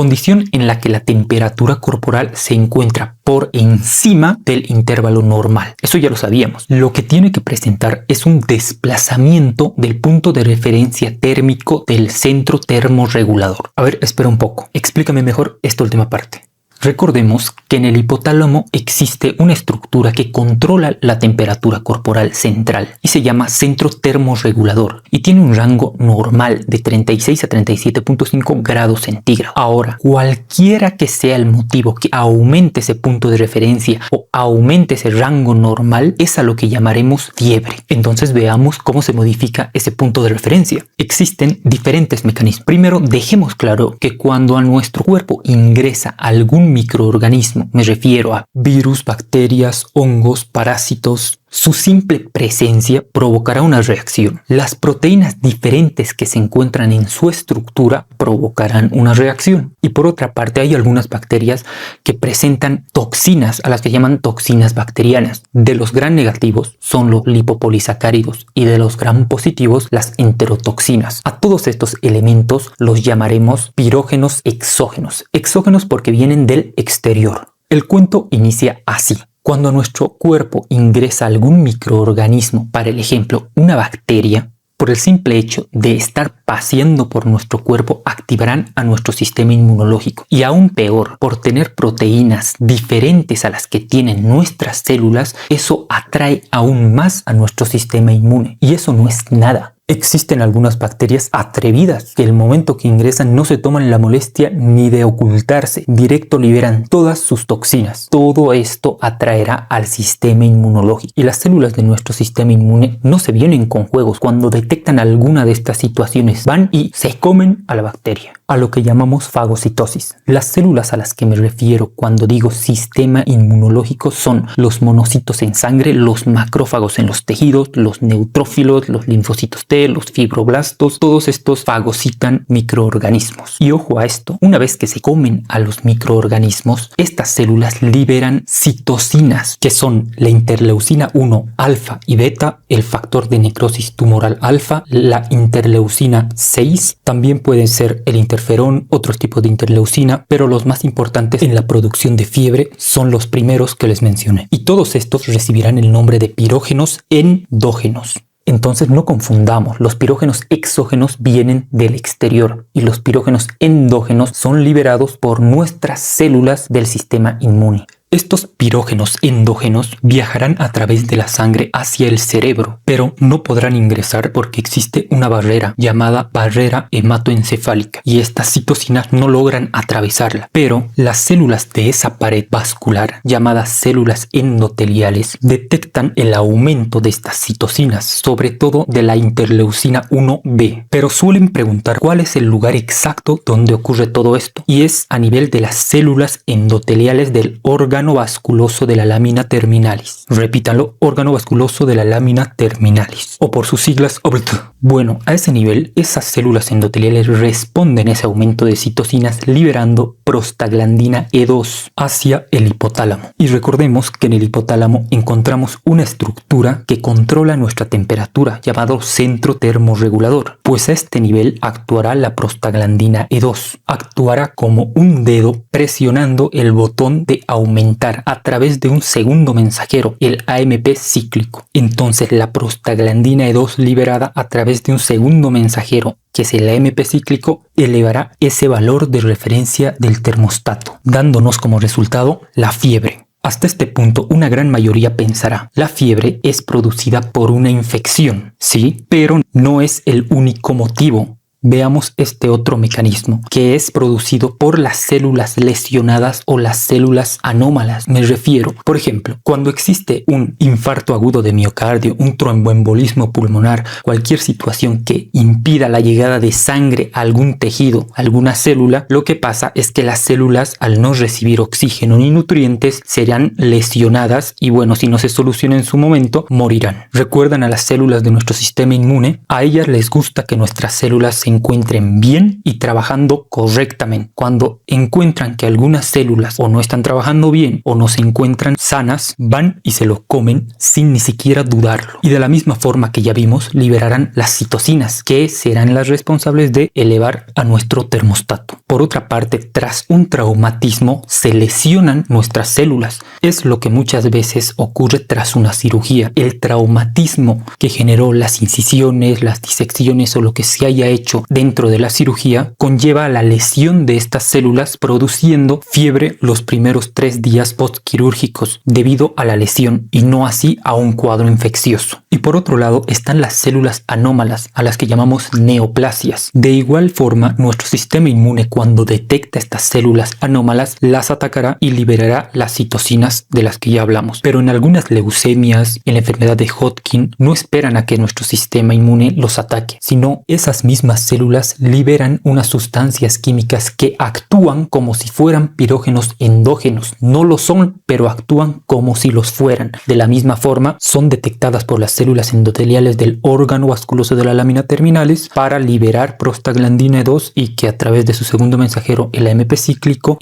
condición en la que la temperatura corporal se encuentra por encima del intervalo normal. Eso ya lo sabíamos. Lo que tiene que presentar es un desplazamiento del punto de referencia térmico del centro termorregulador. A ver, espera un poco. Explícame mejor esta última parte. Recordemos que en el hipotálamo existe una estructura que controla la temperatura corporal central y se llama centro termorregulador y tiene un rango normal de 36 a 37.5 grados centígrados. Ahora, cualquiera que sea el motivo que aumente ese punto de referencia o aumente ese rango normal es a lo que llamaremos fiebre. Entonces veamos cómo se modifica ese punto de referencia. Existen diferentes mecanismos. Primero, dejemos claro que cuando a nuestro cuerpo ingresa algún microorganismo, me refiero a virus, bacterias, hongos, parásitos, su simple presencia provocará una reacción. Las proteínas diferentes que se encuentran en su estructura provocarán una reacción. Y por otra parte, hay algunas bacterias que presentan toxinas, a las que llaman toxinas bacterianas. De los gram negativos son los lipopolisacáridos y de los gram positivos las enterotoxinas. A todos estos elementos los llamaremos pirógenos exógenos. Exógenos porque vienen del exterior. El cuento inicia así. Cuando a nuestro cuerpo ingresa algún microorganismo, para el ejemplo, una bacteria, por el simple hecho de estar paseando por nuestro cuerpo, activarán a nuestro sistema inmunológico. Y aún peor, por tener proteínas diferentes a las que tienen nuestras células, eso atrae aún más a nuestro sistema inmune. Y eso no es nada. Existen algunas bacterias atrevidas que el momento que ingresan no se toman la molestia ni de ocultarse, directo liberan todas sus toxinas. Todo esto atraerá al sistema inmunológico y las células de nuestro sistema inmune no se vienen con juegos. Cuando detectan alguna de estas situaciones van y se comen a la bacteria, a lo que llamamos fagocitosis. Las células a las que me refiero cuando digo sistema inmunológico son los monocitos en sangre, los macrófagos en los tejidos, los neutrófilos, los linfocitos T, los fibroblastos, todos estos fagocitan microorganismos. Y ojo a esto, una vez que se comen a los microorganismos, estas células liberan citocinas, que son la interleucina 1 alfa y beta, el factor de necrosis tumoral alfa, la interleucina 6, también pueden ser el interferón, otros tipos de interleucina, pero los más importantes en la producción de fiebre son los primeros que les mencioné. Y todos estos recibirán el nombre de pirógenos endógenos. Entonces no confundamos, los pirógenos exógenos vienen del exterior y los pirógenos endógenos son liberados por nuestras células del sistema inmune. Estos pirógenos endógenos viajarán a través de la sangre hacia el cerebro, pero no podrán ingresar porque existe una barrera llamada barrera hematoencefálica y estas citocinas no logran atravesarla. Pero las células de esa pared vascular, llamadas células endoteliales, detectan el aumento de estas citocinas, sobre todo de la interleucina 1b. Pero suelen preguntar cuál es el lugar exacto donde ocurre todo esto, y es a nivel de las células endoteliales del órgano vasculoso de la lámina terminalis. Repítanlo, órgano vasculoso de la lámina terminalis, o por sus siglas OVT. Bueno, a ese nivel, esas células endoteliales responden a ese aumento de citocinas liberando prostaglandina E2 hacia el hipotálamo. Y recordemos que en el hipotálamo encontramos una estructura que controla nuestra temperatura, llamado centro termorregulador. Pues a este nivel actuará la prostaglandina E2. Actuará como un dedo presionando el botón de aumentar a través de un segundo mensajero, el AMP cíclico. Entonces la prostaglandina E2 liberada a través de un segundo mensajero, que es el AMP cíclico, elevará ese valor de referencia del termostato, dándonos como resultado la fiebre. Hasta este punto, una gran mayoría pensará, la fiebre es producida por una infección, sí, pero no es el único motivo. Veamos este otro mecanismo, que es producido por las células lesionadas o las células anómalas. Me refiero, por ejemplo, cuando existe un infarto agudo de miocardio, un tromboembolismo pulmonar, cualquier situación que impida la llegada de sangre a algún tejido, alguna célula, lo que pasa es que las células, al no recibir oxígeno ni nutrientes, serán lesionadas y bueno, si no se soluciona en su momento, morirán. ¿Recuerdan a las células de nuestro sistema inmune? A ellas les gusta que nuestras células se se encuentren bien y trabajando correctamente. Cuando encuentran que algunas células o no están trabajando bien o no se encuentran sanas, van y se lo comen sin ni siquiera dudarlo. Y de la misma forma que ya vimos, liberarán las citocinas, que serán las responsables de elevar a nuestro termostato. Por otra parte, tras un traumatismo se lesionan nuestras células. Es lo que muchas veces ocurre tras una cirugía. El traumatismo que generó las incisiones, las disecciones o lo que se haya hecho dentro de la cirugía conlleva la lesión de estas células, produciendo fiebre los primeros 3 días postquirúrgicos debido a la lesión y no así a un cuadro infeccioso. Y por otro lado están las células anómalas, a las que llamamos neoplasias. De igual forma, nuestro sistema inmune, cuando detecta estas células anómalas, las atacará y liberará las citocinas de las que ya hablamos. Pero en algunas leucemias, en la enfermedad de Hodgkin, no esperan a que nuestro sistema inmune los ataque, sino esas mismas células liberan unas sustancias químicas que actúan como si fueran pirógenos endógenos. No lo son, pero actúan como si los fueran. De la misma forma, son detectadas por las células endoteliales del órgano vasculoso de la lámina terminalis para liberar prostaglandina 2 y que a través de su segundo mensajero, el AMP cíclico,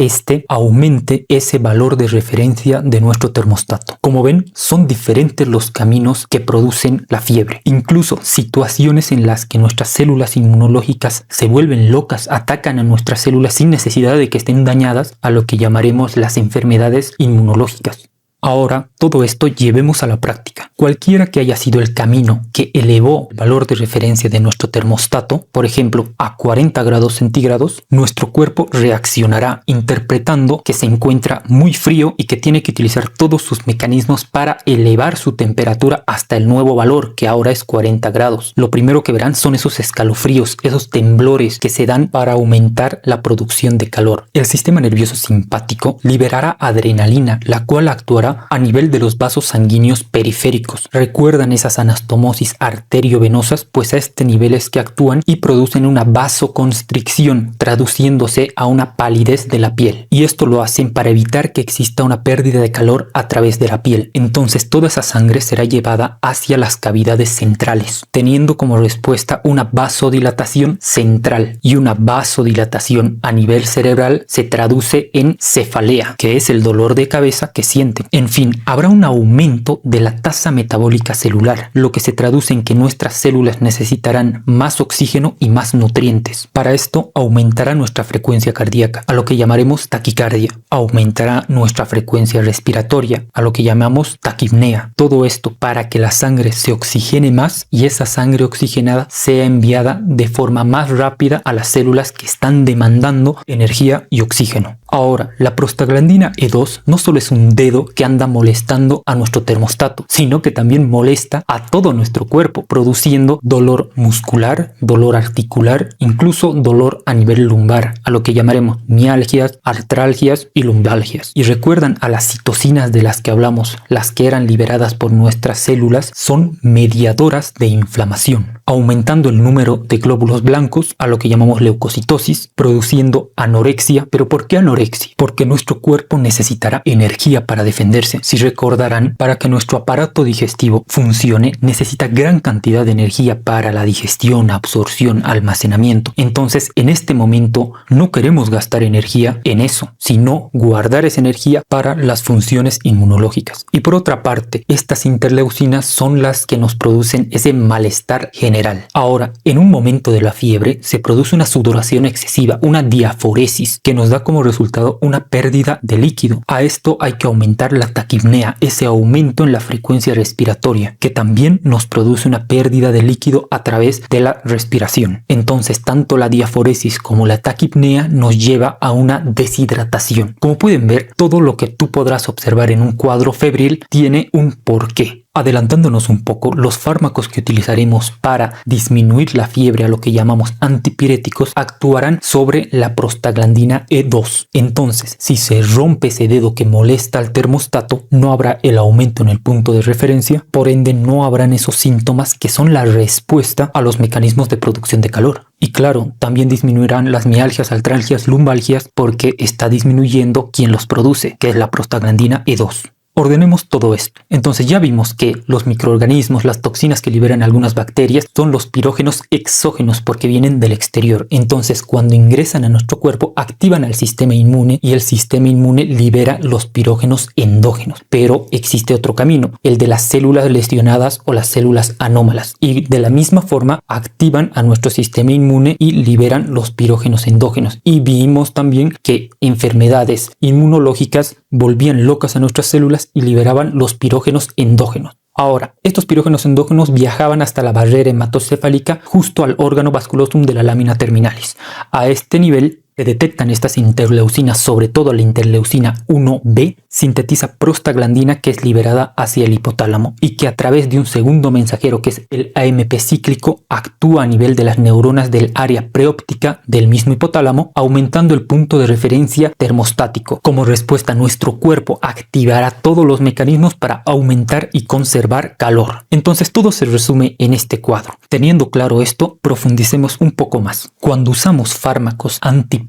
aumente ese valor de referencia de nuestro termostato. Como ven, son diferentes los caminos que producen la fiebre. Incluso situaciones en las que nuestras células inmunológicas se vuelven locas, atacan a nuestras células sin necesidad de que estén dañadas, a lo que llamaremos las enfermedades inmunológicas. Ahora, todo esto llevemos a la práctica. Cualquiera que haya sido el camino que elevó el valor de referencia de nuestro termostato, por ejemplo, a 40 grados centígrados, nuestro cuerpo reaccionará interpretando que se encuentra muy frío y que tiene que utilizar todos sus mecanismos para elevar su temperatura hasta el nuevo valor, que ahora es 40 grados. Lo primero que verán son esos escalofríos, esos temblores que se dan para aumentar la producción de calor. El sistema nervioso simpático liberará adrenalina, la cual actuará a nivel de los vasos sanguíneos periféricos. ¿Recuerdan esas anastomosis arteriovenosas? Pues a este nivel es que actúan y producen una vasoconstricción, traduciéndose a una palidez de la piel. Y esto lo hacen para evitar que exista una pérdida de calor a través de la piel. Entonces toda esa sangre será llevada hacia las cavidades centrales, teniendo como respuesta una vasodilatación central. Y una vasodilatación a nivel cerebral se traduce en cefalea, que es el dolor de cabeza que sienten. En fin, habrá un aumento de la tasa metabólica celular, lo que se traduce en que nuestras células necesitarán más oxígeno y más nutrientes. Para esto aumentará nuestra frecuencia cardíaca, a lo que llamaremos taquicardia. Aumentará nuestra frecuencia respiratoria, a lo que llamamos taquipnea. Todo esto para que la sangre se oxigene más y esa sangre oxigenada sea enviada de forma más rápida a las células que están demandando energía y oxígeno. Ahora, la prostaglandina E2 no solo es un dedo que anda molestando a nuestro termostato, sino que también molesta a todo nuestro cuerpo, produciendo dolor muscular, dolor articular, incluso dolor a nivel lumbar, a lo que llamaremos mialgias, artralgias y lumbalgias. Y recuerdan a las citocinas de las que hablamos, las que eran liberadas por nuestras células, son mediadoras de inflamación, aumentando el número de glóbulos blancos, a lo que llamamos leucocitosis, produciendo anorexia. ¿Pero por qué anorexia? Porque nuestro cuerpo necesitará energía para defenderse. Si recordarán, para que nuestro aparato digestivo funcione, necesita gran cantidad de energía para la digestión, absorción, almacenamiento. Entonces, en este momento no queremos gastar energía en eso, sino guardar esa energía para las funciones inmunológicas. Y por otra parte, estas interleucinas son las que nos producen ese malestar general. Ahora, en un momento de la fiebre, se produce una sudoración excesiva, una diaforesis, que nos da como resultado una pérdida de líquido. A esto hay que aumentar la taquipnea, ese aumento en la frecuencia respiratoria, que también nos produce una pérdida de líquido a través de la respiración. Entonces, tanto la diaforesis como la taquipnea nos lleva a una deshidratación. Como pueden ver, todo lo que tú podrás observar en un cuadro febril tiene un porqué. Adelantándonos un poco, los fármacos que utilizaremos para disminuir la fiebre, a lo que llamamos antipiréticos, actuarán sobre la prostaglandina E2. Entonces, si se rompe ese dedo que molesta al termostato, no habrá el aumento en el punto de referencia, por ende no habrán esos síntomas que son la respuesta a los mecanismos de producción de calor. Y claro, también disminuirán las mialgias, artralgias, lumbalgias, porque está disminuyendo quien los produce, que es la prostaglandina E2. Ordenemos todo esto. Entonces ya vimos que los microorganismos, las toxinas que liberan algunas bacterias, son los pirógenos exógenos porque vienen del exterior. Entonces cuando ingresan a nuestro cuerpo activan al sistema inmune y el sistema inmune libera los pirógenos endógenos. Pero existe otro camino, el de las células lesionadas o las células anómalas. Y de la misma forma activan a nuestro sistema inmune y liberan los pirógenos endógenos. Y vimos también que enfermedades inmunológicas volvían locas a nuestras células y liberaban los pirógenos endógenos. Ahora, estos pirógenos endógenos viajaban hasta la barrera hematocefálica justo al órgano vasculosum de la lámina terminalis. A este nivel se detectan estas interleucinas, sobre todo la interleucina 1B, sintetiza prostaglandina que es liberada hacia el hipotálamo y que a través de un segundo mensajero que es el AMP cíclico actúa a nivel de las neuronas del área preóptica del mismo hipotálamo, aumentando el punto de referencia termostático. Como respuesta, nuestro cuerpo activará todos los mecanismos para aumentar y conservar calor. Entonces todo se resume en este cuadro. Teniendo claro esto, profundicemos un poco más. Cuando usamos fármacos antipiréticos,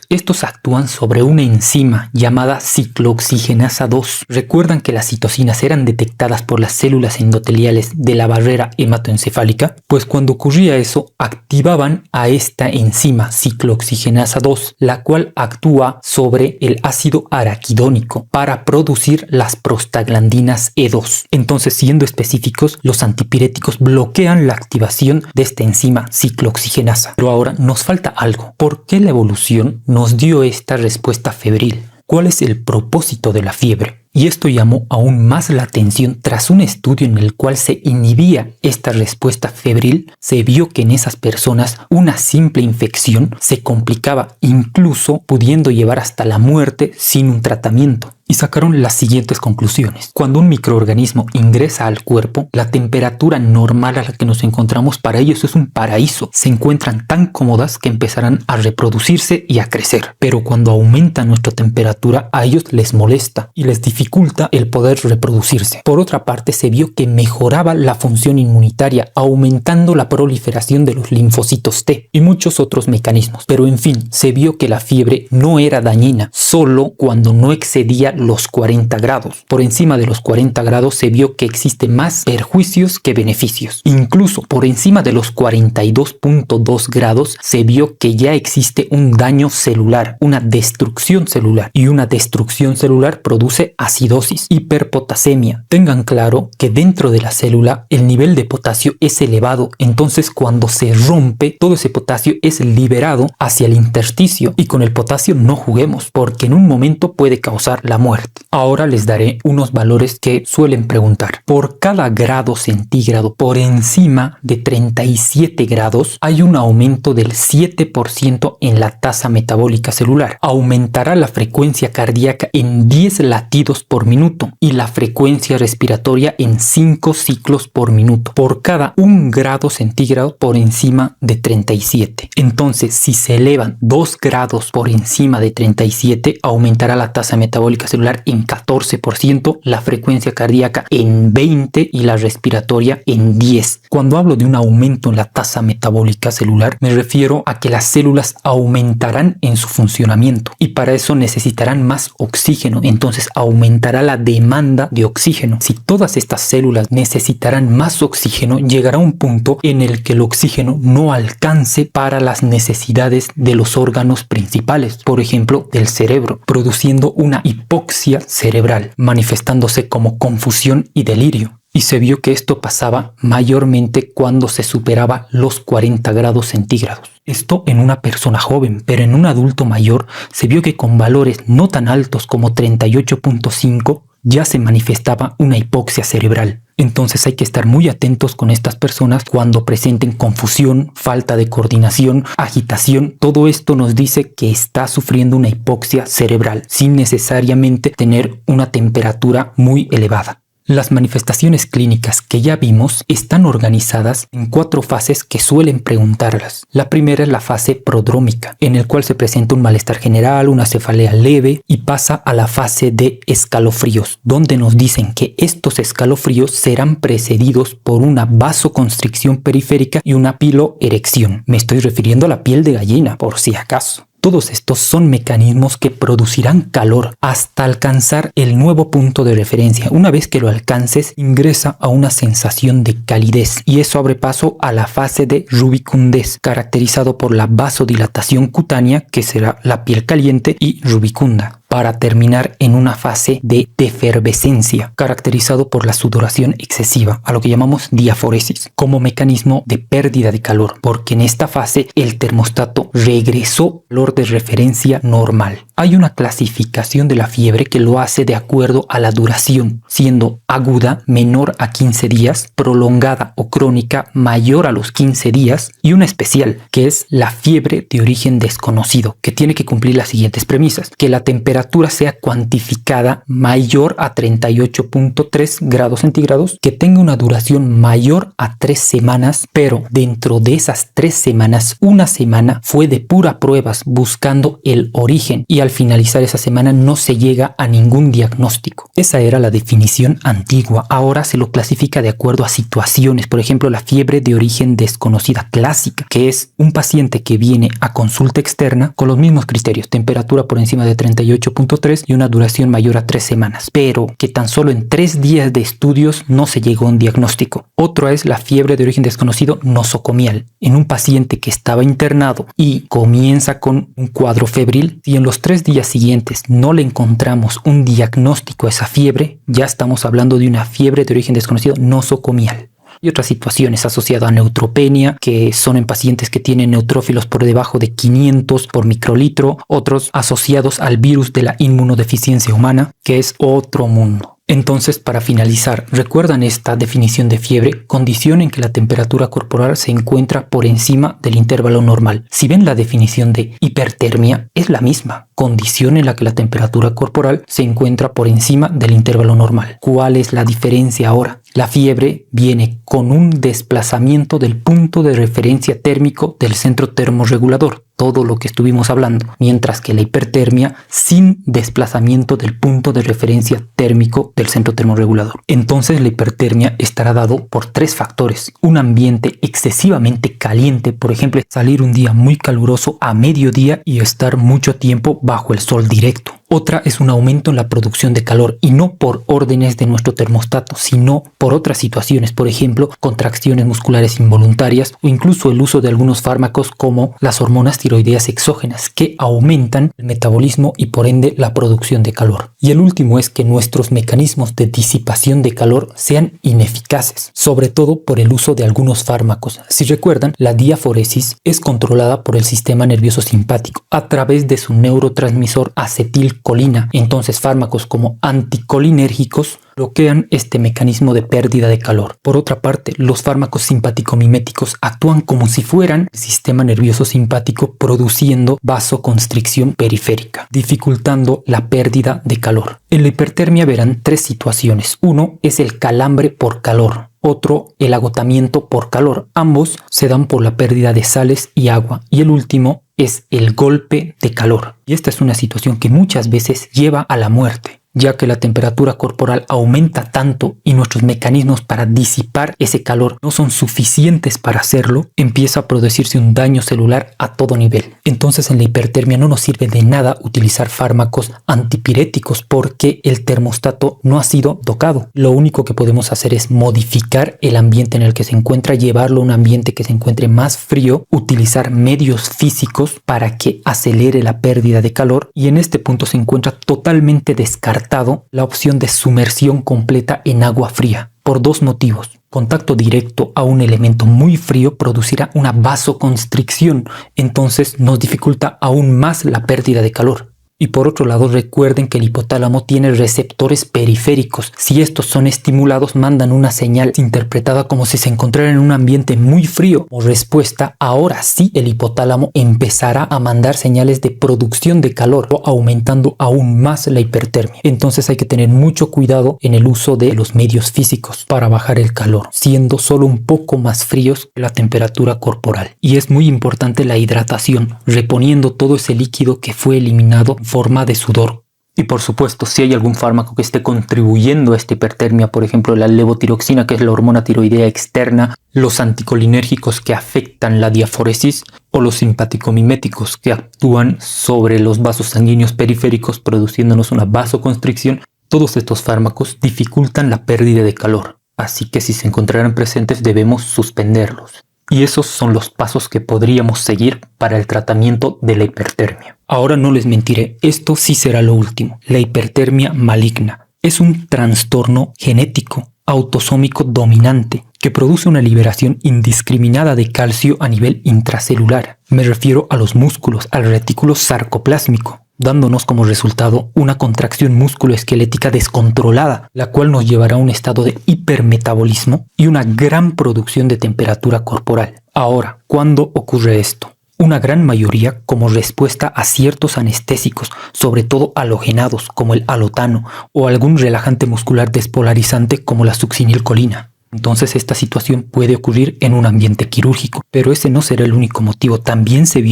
estos actúan sobre una enzima llamada ciclooxigenasa 2. ¿Recuerdan que las citocinas eran detectadas por las células endoteliales de la barrera hematoencefálica? Pues cuando ocurría eso, activaban a esta enzima ciclooxigenasa 2, la cual actúa sobre el ácido araquidónico para producir las prostaglandinas E2. Entonces, siendo específicos, los antipiréticos bloquean la activación de esta enzima ciclooxigenasa. Pero ahora nos falta algo. ¿Por qué la evolución nos dio esta respuesta febril? ¿Cuál es el propósito de la fiebre? Y esto llamó aún más la atención. Tras un estudio en el cual se inhibía esta respuesta febril, se vio que en esas personas una simple infección se complicaba, incluso pudiendo llevar hasta la muerte sin un tratamiento. Y sacaron las siguientes conclusiones. Cuando un microorganismo ingresa al cuerpo, la temperatura normal a la que nos encontramos para ellos es un paraíso. Se encuentran tan cómodas que empezarán a reproducirse y a crecer. Pero cuando aumenta nuestra temperatura, a ellos les molesta y les dificulta el poder reproducirse. Por otra parte, se vio que mejoraba la función inmunitaria, aumentando la proliferación de los linfocitos T y muchos otros mecanismos. Pero en fin, se vio que la fiebre no era dañina, solo cuando no excedía los 40 grados. Por encima de los 40 grados se vio que existe más perjuicios que beneficios. Incluso por encima de los 42.2 grados se vio que ya existe un daño celular, una destrucción celular. Y una destrucción celular produce acidosis, hiperpotasemia. Tengan claro que dentro de la célula el nivel de potasio es elevado. Entonces cuando se rompe, todo ese potasio es liberado hacia el intersticio. Y con el potasio no juguemos, porque en un momento puede causar la muerte. Ahora les daré unos valores que suelen preguntar. Por cada grado centígrado por encima de 37 grados hay un aumento del 7% en la tasa metabólica celular. Aumentará la frecuencia cardíaca en 10 latidos por minuto y la frecuencia respiratoria en 5 ciclos por minuto. Por cada 1 grado centígrado por encima de 37. Entonces, si se elevan 2 grados por encima de 37, aumentará la tasa metabólica celular en 14%, la frecuencia cardíaca en 20% y la respiratoria en 10%. Cuando hablo de un aumento en la tasa metabólica celular, me refiero a que las células aumentarán en su funcionamiento y para eso necesitarán más oxígeno, entonces aumentará la demanda de oxígeno. Si todas estas células necesitarán más oxígeno, llegará un punto en el que el oxígeno no alcance para las necesidades de los órganos principales, por ejemplo, del cerebro, produciendo una hipoxia cerebral, manifestándose como confusión y delirio. Y se vio que esto pasaba mayormente cuando se superaba los 40 grados centígrados. Esto en una persona joven, pero en un adulto mayor se vio que con valores no tan altos como 38.5 ya se manifestaba una hipoxia cerebral. Entonces hay que estar muy atentos con estas personas cuando presenten confusión, falta de coordinación, agitación. Todo esto nos dice que está sufriendo una hipoxia cerebral sin necesariamente tener una temperatura muy elevada. Las manifestaciones clínicas que ya vimos están organizadas en 4 fases que suelen preguntarlas. La primera es la fase prodrómica, en el cual se presenta un malestar general, una cefalea leve y pasa a la fase de escalofríos, donde nos dicen que estos escalofríos serán precedidos por una vasoconstricción periférica y una piloerección. Me estoy refiriendo a la piel de gallina, por si acaso. Todos estos son mecanismos que producirán calor hasta alcanzar el nuevo punto de referencia. Una vez que lo alcances, ingresa a una sensación de calidez y eso abre paso a la fase de rubicundez, caracterizado por la vasodilatación cutánea, que será la piel caliente y rubicunda, para terminar en una fase de defervescencia, caracterizado por la sudoración excesiva, a lo que llamamos diaforesis, como mecanismo de pérdida de calor, porque en esta fase el termostato regresó al valor de referencia normal. Hay una clasificación de la fiebre que lo hace de acuerdo a la duración, siendo aguda menor a 15 días, prolongada o crónica mayor a los 15 días, y una especial, que es la fiebre de origen desconocido, que tiene que cumplir las siguientes premisas: que la temperatura sea cuantificada mayor a 38.3 grados centígrados, que tenga una duración mayor a 3 semanas, pero dentro de esas 3 semanas, una semana fue de pura pruebas buscando el origen y al finalizar esa semana no se llega a ningún diagnóstico. Esa era la definición antigua. Ahora se lo clasifica de acuerdo a situaciones. Por ejemplo, la fiebre de origen desconocida clásica, que es un paciente que viene a consulta externa con los mismos criterios: temperatura por encima de 38.3 y una duración mayor a 3 semanas, pero que tan solo en 3 días de estudios no se llegó a un diagnóstico. Otra es la fiebre de origen desconocido nosocomial, en un paciente que estaba internado y comienza con un cuadro febril. Si en los 3 días siguientes no le encontramos un diagnóstico a esa fiebre, ya estamos hablando de una fiebre de origen desconocido nosocomial. Y otras situaciones asociadas a neutropenia, que son en pacientes que tienen neutrófilos por debajo de 500 por microlitro, otros asociados al virus de la inmunodeficiencia humana, que es otro mundo. Entonces, para finalizar, ¿recuerdan esta definición de fiebre? Condición en que la temperatura corporal se encuentra por encima del intervalo normal. Si ven, la definición de hipertermia es la misma. Condición en la que la temperatura corporal se encuentra por encima del intervalo normal. ¿Cuál es la diferencia ahora? La fiebre viene con un desplazamiento del punto de referencia térmico del centro termorregulador, todo lo que estuvimos hablando, mientras que la hipertermia sin desplazamiento del punto de referencia térmico del centro termorregulador. Entonces la hipertermia estará dado por 3 factores: un ambiente excesivamente caliente, por ejemplo, salir un día muy caluroso a mediodía y estar mucho tiempo bajo el sol directo. Otra es un aumento en la producción de calor, y no por órdenes de nuestro termostato, sino por otras situaciones, por ejemplo, contracciones musculares involuntarias o incluso el uso de algunos fármacos como las hormonas tiroideas exógenas, que aumentan el metabolismo y por ende la producción de calor. Y el último es que nuestros mecanismos de disipación de calor sean ineficaces, sobre todo por el uso de algunos fármacos. Si recuerdan, la diaforesis es controlada por el sistema nervioso simpático a través de su neurotransmisor acetilcolina. Entonces, fármacos como anticolinérgicos bloquean este mecanismo de pérdida de calor. Por otra parte, los fármacos simpático-miméticos actúan como si fueran el sistema nervioso simpático, produciendo vasoconstricción periférica, dificultando la pérdida de calor. En la hipertermia verán 3 situaciones. Uno es el calambre por calor. Otro, el agotamiento por calor. Ambos se dan por la pérdida de sales y agua. Y el último es el golpe de calor. Y esta es una situación que muchas veces lleva a la muerte, ya que la temperatura corporal aumenta tanto y nuestros mecanismos para disipar ese calor no son suficientes para hacerlo, empieza a producirse un daño celular a todo nivel. Entonces, en la hipertermia no nos sirve de nada utilizar fármacos antipiréticos porque el termostato no ha sido tocado. Lo único que podemos hacer es modificar el ambiente en el que se encuentra, llevarlo a un ambiente que se encuentre más frío, utilizar medios físicos para que acelere la pérdida de calor, y en este punto se encuentra totalmente descartado la opción de sumersión completa en agua fría, por 2 motivos. Contacto directo a un elemento muy frío producirá una vasoconstricción, entonces nos dificulta aún más la pérdida de calor. Y por otro lado, recuerden que el hipotálamo tiene receptores periféricos. Si estos son estimulados, mandan una señal interpretada como si se encontrara en un ambiente muy frío. Como respuesta, ahora sí el hipotálamo empezará a mandar señales de producción de calor, aumentando aún más la hipertermia. Entonces hay que tener mucho cuidado en el uso de los medios físicos para bajar el calor, siendo solo un poco más fríos que la temperatura corporal. Y es muy importante la hidratación, reponiendo todo ese líquido que fue eliminado en forma de sudor. Y por supuesto, si hay algún fármaco que esté contribuyendo a esta hipertermia, por ejemplo la levotiroxina, que es la hormona tiroidea externa, los anticolinérgicos que afectan la diaforesis, o los simpático-miméticos, que actúan sobre los vasos sanguíneos periféricos produciéndonos una vasoconstricción. Todos estos fármacos dificultan la pérdida de calor, así que si se encontraran presentes debemos suspenderlos. Y esos son los pasos que podríamos seguir para el tratamiento de la hipertermia. Ahora no les mentiré, esto sí será lo último. La hipertermia maligna es un trastorno genético autosómico dominante que produce una liberación indiscriminada de calcio a nivel intracelular. Me refiero a los músculos, al retículo sarcoplásmico, dándonos como resultado una contracción musculoesquelética descontrolada, la cual nos llevará a un estado de hipermetabolismo y una gran producción de temperatura corporal. Ahora, ¿cuándo ocurre esto? Una gran mayoría como respuesta a ciertos anestésicos, sobre todo halogenados como el alotano o algún relajante muscular despolarizante como la succinilcolina. Entonces esta situación puede ocurrir en un ambiente quirúrgico, pero ese no será el único motivo. También se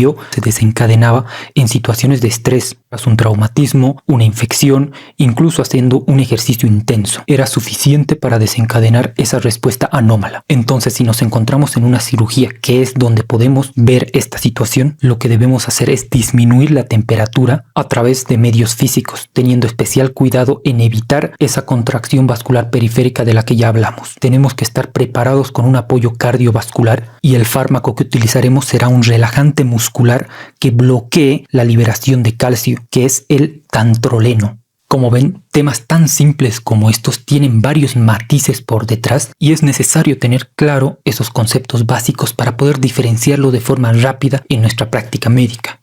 desencadenaba en situaciones de estrés, tras un traumatismo, una infección, incluso haciendo un ejercicio intenso. Era suficiente para desencadenar esa respuesta anómala. Entonces, si nos encontramos en una cirugía, que es donde podemos ver esta situación, lo que debemos hacer es disminuir la temperatura a través de medios físicos, teniendo especial cuidado en evitar esa contracción vascular periférica de la que ya hablamos. Tenemos que estar preparados con un apoyo cardiovascular y el fármaco que utilizaremos será un relajante muscular que bloquee la liberación de calcio, que es el dantroleno. Como ven, temas tan simples como estos tienen varios matices por detrás y es necesario tener claro esos conceptos básicos para poder diferenciarlo de forma rápida en nuestra práctica médica.